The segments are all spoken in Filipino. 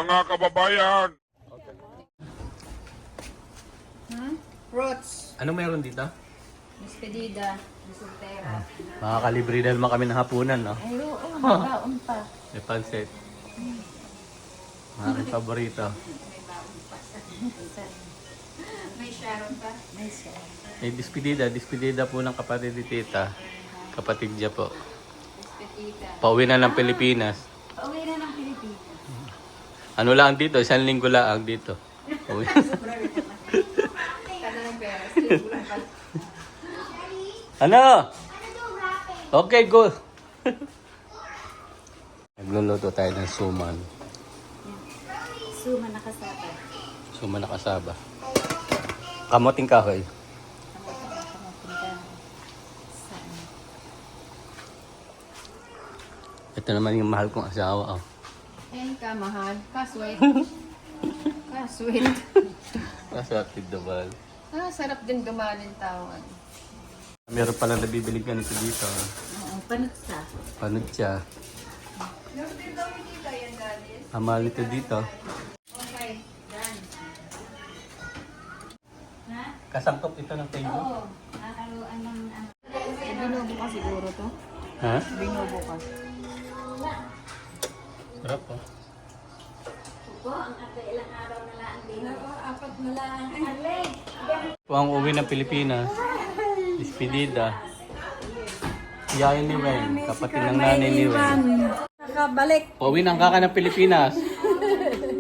Mga kababayan! Fruits. Ano meron dito? Despedida. Soltera. Makakalibre na naman kami ng hapunan, no? Ay, oo. Baon pa. May pancit. Mga aking paborito. May Sharon pa? May Sharon. May despedida po ng kapatid ni Tita. Kapatid niya po. Despedida. Pauwi na ng Pilipinas. Pauwi na ng Pilipinas. Ano lang dito? 1 linggo lang dito. Pauwi. Kada ng pera. Kulang pa. Ano? Okay, go. Nagluluto tayo ng suman. Suma nakasapa. Suman na kasaba. Kamoting kahoy. Saan? Ito naman yung mahal kong asawa. Oh. Eh, kamahal. Kaswit. Kaswit. Masarap naman. Sarap din dumanin tawag. Meron pala nabibili ganito dito. Oo, panutsa. Panood siya. Ang mahal nito dito. Okay, done. Ha? Kasangkot ito ng tengo. Oo. Nakaluan ng ano. Binubo ka siguro to? Ha? Binubo ka. Sarap po. Po, ang ate ilang araw na lang din. Oo, 4 na lang. Ale! Po ang uwi ng Pilipinas. Despedida. Yayin ni Wen, kapatid ng nanay ni Wen. Nakabalik. Pauwi ng kaka ng Pilipinas.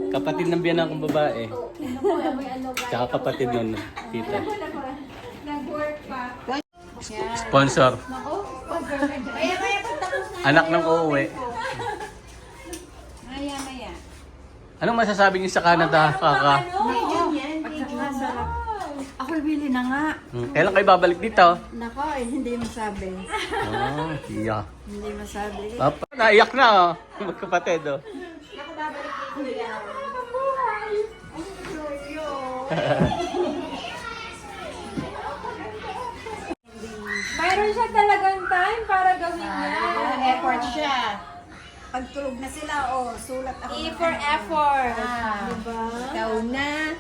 Kapatid ng biyanan kong babae. Tsaka kapatid nun, tita. Nag-work pa. Sponsor. Ako? Maya pagtapos na. Anak ng uuwi. Maya. Anong masasabi niyo sa Canada, kaka? Medyo yan. Masarap. Ako bili na nga. Kailan kayo babalik dito? Nako, hindi masabi. Oh, iya. Hindi masabi. Papa, naiyak na oh. Magkapatid oh. Ako babalik dito yan. Mayroon siya talagang time para gawin yan. Effort siya. Pagtulog na sila, sulat ako. E for effort. Diba? Ikaw na.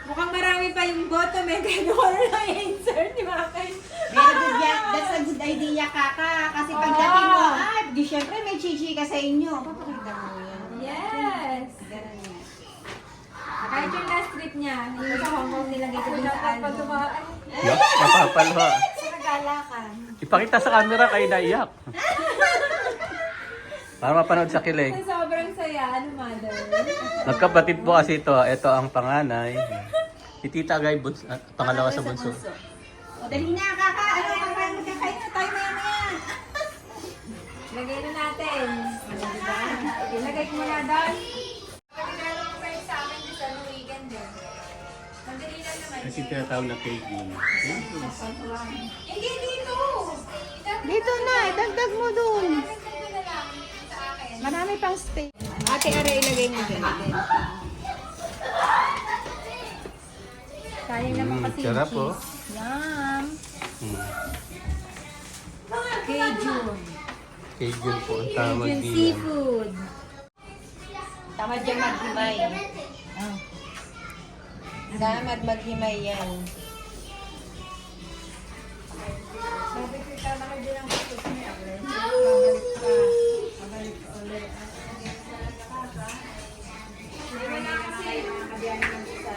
Mukhang marami pa yung bottom eh. Kaya doon na lang i-insert ni Makay. Very good, that's a good idea, Kaka. Kasi pagdating mo, di syempre may chichi ka sa inyo. Papakita mo yan. Yes. Kahit yung last trip niya, yung sa Hong Kong nilagay ko din sa album. Yak, napapalo. Sa kagalakan. Ipakita sa camera kayo naiyak. Para mapanood sa kilig. Sobrang saya. Ano, mother? Magkapatid po kasi ito. Ito ang panganay. Si Tita Guy, pangalawa sa bunso. O, dali na, Kaka. Ano, Kaka, magkakain na tayo maya. Lagay na natin. Diba? Ilagay ko muna doon. Pagkakala mo kayo sa akin dito sa weekend din. Madali lang naman. Kasi tinatawag na caging. Hindi dito. Dito na, idagdag mo dun. Dagdag ko na lang sa akin. Marami pang stay. Ate, are, ilagay mo dyan. Sayang naman kasi yung Sarap po. cheese. Yum. Cajun. Cajun po ang tawag Cajun diyan. seafood. Tamad yung maghimay. Tamad maghimay yan. Sabi ko, tama ka din ang kapos niya. Babalik pa. Babalik pa ulit. Hindi mo na kasi makakabiyan ng isa.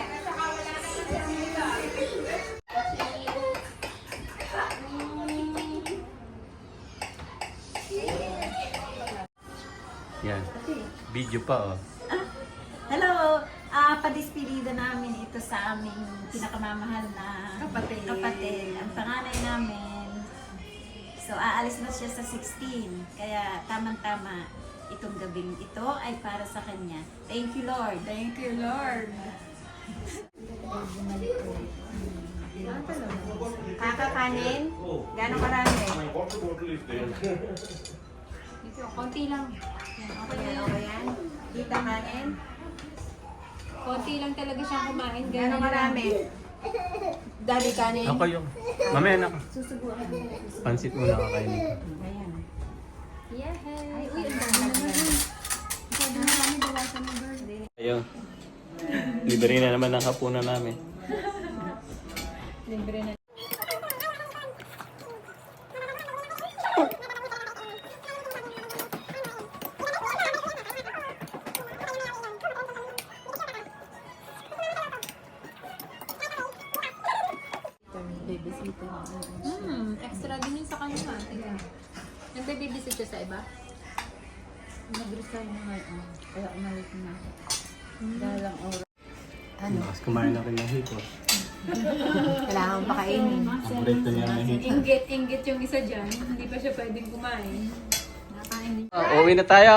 Saka wala na kasi ang iba. Yan. Video pa oh. Hello! Padispirida namin ito sa aming pinakamamahal na Kapatid. Ang panganay namin. So, aalis na siya sa 16. Kaya, tamang-tama itong gabing ito ay para sa kanya. Thank you, Lord. Thank you, Lord. Kakakanin? Gano'ng karami? Ito, konti lang. Okay yan, okay yan. Kita kanin? Konti lang talaga siyang kumain. Gano'ng karami? Daddy kanin. Ako yung... Mamaya na. Susubukan mo. Pansit muna kakainin ko. Ayan. Yay! Uy, ang dami naman. Masyado marami Yun. Libre na naman ang hapunan namin. Libre na. Extra din yun sa kanya. Tingnan. Nagbe-babysit siya sa iba? Nag-resign na ngayon. Kaya umalis na. Dahil lang oras. Bukas kumain na rin ng hipos. Kailangan mo pakainin. Paborito niya ng hipos. Inggit yung isa dyan. Hindi pa siya pwedeng kumain. Uwi na tayo.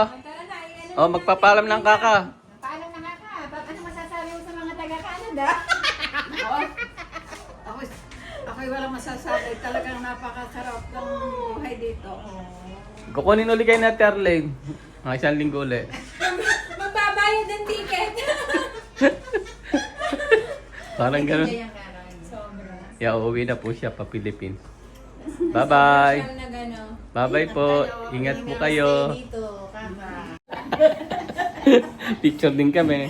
Oh, magpapalam ng kaka. Paano na nga ka? Ano masasabi mo sa mga taga-Canada? Ako'y walang masasabi. Talagang napakasarap ng buhay dito. Kukunin uli kayo na Terlane. Mga isang linggo uli. Magbabayad ng ticket! Parang ganun. Sobra. Yeah, uuwi na po siya pa Philippines. Bye-bye. Siya na gano'n. Bye-bye po. Ingat po kayo. Dito, kaka. Picture din kami.